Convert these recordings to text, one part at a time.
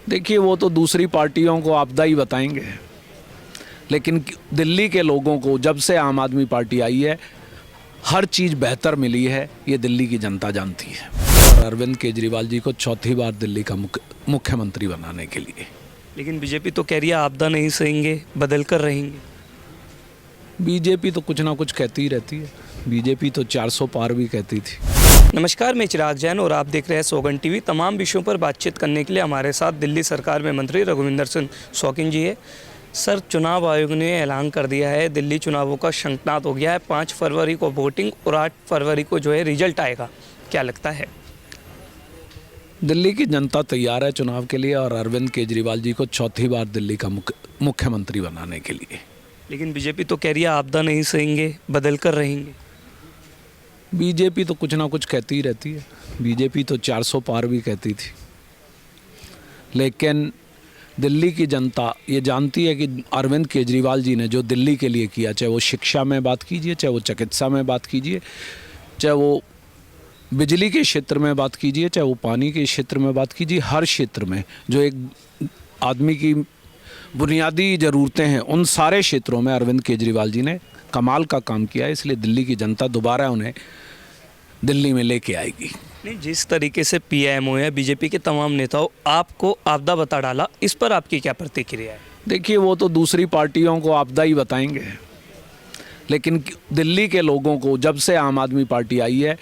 देखिए, वो तो दूसरी पार्टियों को आपदा ही बताएंगे, लेकिन दिल्ली के लोगों को जब से आम आदमी पार्टी आई है हर चीज़ बेहतर मिली है, ये दिल्ली की जनता जानती है। और अरविंद केजरीवाल जी को चौथी बार दिल्ली का मुख्यमंत्री बनाने के लिए। लेकिन बीजेपी तो कह रही है आपदा नहीं सहेंगे, बदल कर रहेंगे। बीजेपी तो कुछ ना कुछ कहती ही रहती है। बीजेपी तो 400 पार भी कहती थी। नमस्कार, मैं चिराग जैन और आप देख रहे हैं सौगंध टीवी। तमाम विषयों पर बातचीत करने के लिए हमारे साथ दिल्ली सरकार में मंत्री रघुविंदर सिंह शौकीन जी है। सर, चुनाव आयोग ने ऐलान कर दिया है दिल्ली चुनावों का शंखनाद हो गया है। 5 फरवरी को वोटिंग और 8 फरवरी को जो है रिजल्ट आएगा, क्या लगता है? दिल्ली की जनता तैयार है चुनाव के लिए और अरविंद केजरीवाल जी को चौथी बार दिल्ली का मुख्यमंत्री बनाने के लिए। लेकिन बीजेपी तो कह रही है आपदा नहीं सहेंगे, बदल कर रहेंगे। बीजेपी तो कुछ ना कुछ कहती ही रहती है। बीजेपी तो 400 पार भी कहती थी, लेकिन दिल्ली की जनता ये जानती है कि अरविंद केजरीवाल जी ने जो दिल्ली के लिए किया, चाहे वो शिक्षा में बात कीजिए, चाहे वो चिकित्सा में बात कीजिए, चाहे वो बिजली के क्षेत्र में बात कीजिए, चाहे वो पानी के क्षेत्र में बात कीजिए, हर क्षेत्र में जो एक आदमी की बुनियादी ज़रूरतें हैं उन सारे क्षेत्रों में अरविंद केजरीवाल जी ने कमाल का काम किया है। इसलिए दिल्ली की जनता दोबारा उन्हें दिल्ली में लेके आएगी। नहीं, जिस तरीके से पीएमओ है बीजेपी के तमाम नेताओं आपको आपदा बता डाला, इस पर आपकी क्या प्रतिक्रिया है? देखिए, वो तो दूसरी पार्टियों को आपदा ही बताएंगे, लेकिन दिल्ली के लोगों को जब से आम आदमी पार्टी आई है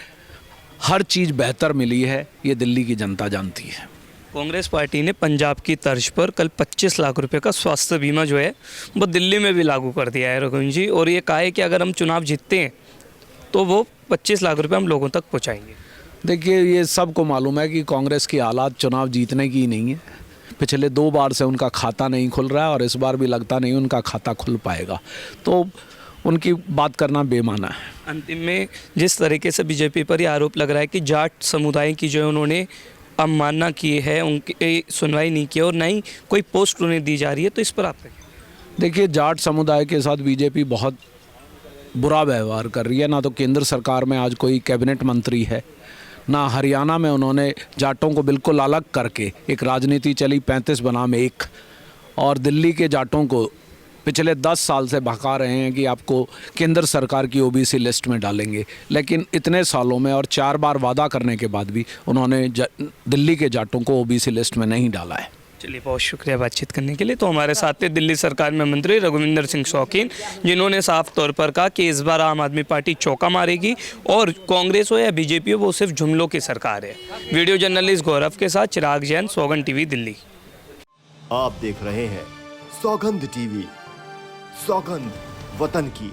हर चीज़ बेहतर मिली है, ये दिल्ली की जनता जानती है। कांग्रेस पार्टी ने पंजाब की तर्ज पर कल 25 लाख रुपए का स्वास्थ्य बीमा जो है वो दिल्ली में भी लागू कर दिया है रघुवीर जी, और ये कहा है कि अगर हम चुनाव जीतते हैं तो वो 25 लाख रुपए हम लोगों तक पहुंचाएंगे। देखिए, ये सबको मालूम है कि कांग्रेस की हालात चुनाव जीतने की नहीं है। पिछले 2 बार से उनका खाता नहीं खुल रहा है और इस बार भी लगता नहीं उनका खाता खुल पाएगा, तो उनकी बात करना बेमाना है। अंतिम में जिस तरीके से बीजेपी पर यह आरोप लग रहा है कि जाट समुदाय की जो है उन्होंने अवमानना की है, उनकी सुनवाई नहीं की और ना ही कोई पोस्ट उन्हें दी जा रही है, तो इस पर आप देखिए, जाट समुदाय के साथ बीजेपी बहुत बुरा व्यवहार कर रही है। ना तो केंद्र सरकार में आज कोई कैबिनेट मंत्री है, ना हरियाणा में उन्होंने जाटों को बिल्कुल अलग करके एक राजनीति चली 35 बनाम 1, और दिल्ली के जाटों को पिछले 10 साल से भगा रहे हैं कि आपको केंद्र सरकार की ओबीसी लिस्ट में डालेंगे, लेकिन इतने सालों में और 4 बार वादा करने के बाद भी उन्होंने दिल्ली के जाटों को ओबीसी लिस्ट में नहीं डाला है। चलिए, बहुत शुक्रिया बातचीत करने के लिए। तो हमारे साथ थे दिल्ली सरकार में मंत्री रघुविंदर सिंह शौकीन, जिन्होंने साफ तौर पर कहा कि इस बार आम आदमी पार्टी चौका मारेगी और कांग्रेस हो या बीजेपी हो वो सिर्फ जुमलों की सरकार है। वीडियो जर्नलिस्ट गौरव के साथ चिराग जैन, सौगंध टीवी, दिल्ली। आप देख रहे हैं सौगंध टीवी, सौगंध वतन की।